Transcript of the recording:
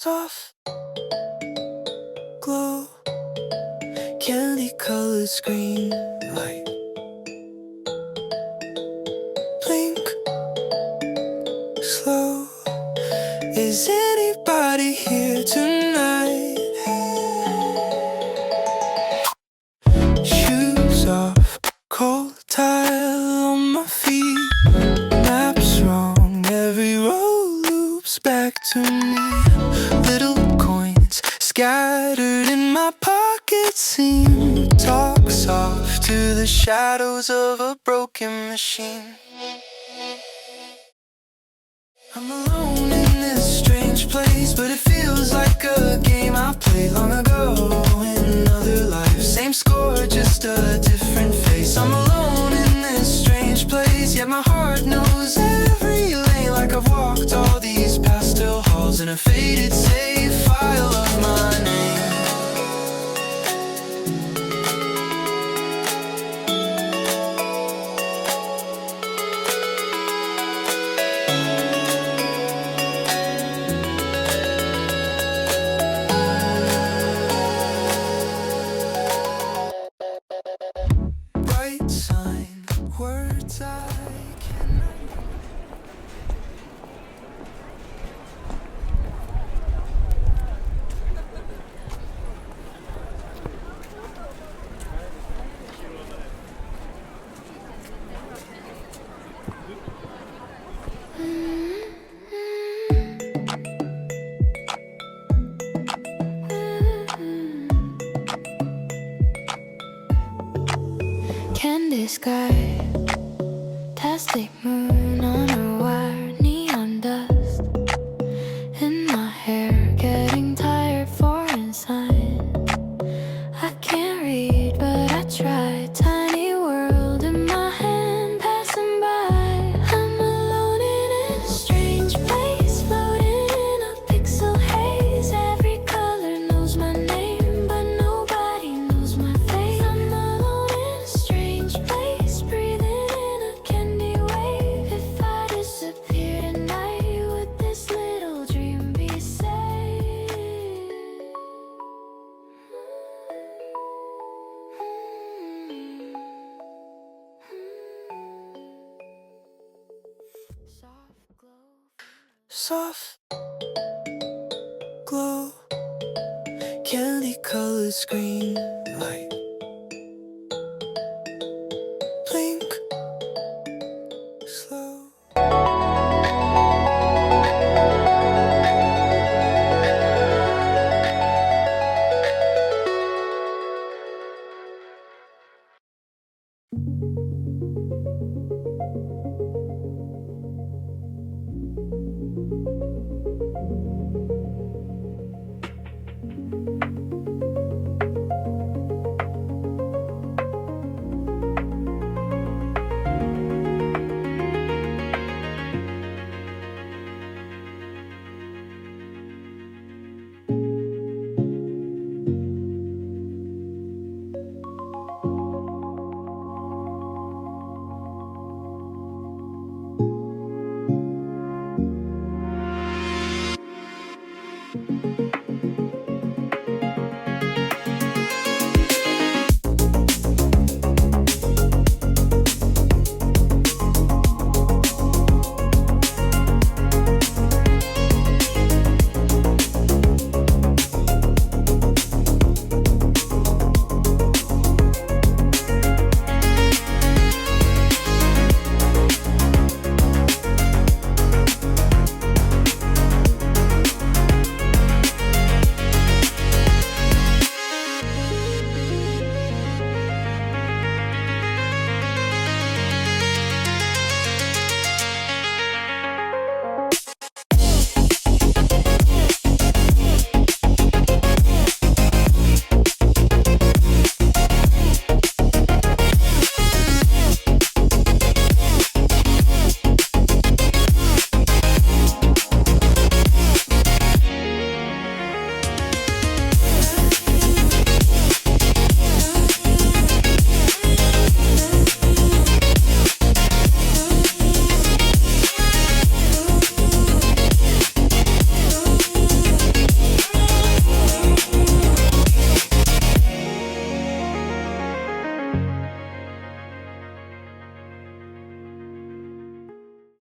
Soft glow, candy colored screen light, blink slow. Is anybody here tonight? Shoes off, cold tile on my feet, maps wrong, every road loops back to me. Little coins scattered in my pocket seem to talk soft to the shadows of a broken machine. I'm alone in this strange place, but it feels like a game I played long ago in another life. Same score, just a different face. I'm alone in this strange place, yet my heart knows every lane. Like I've walked all these pastel halls in a faded save file of my name. Bright sign, words I cannot. Candy sky, plastic moon on a wire, neon dust in my hair, getting tired, foreign sign. I can't read, but I try. Tiny world in my hand, passing by. I'm alone in a strange place, floating in a pixel haze. Every color knows my name, but nobody knows my face. I'm alone in a strange place, breathing in a candy wave. If I disappear tonight, would this little dream be safe? Soft glow. Soft glow, candy colored screen light, blink slow.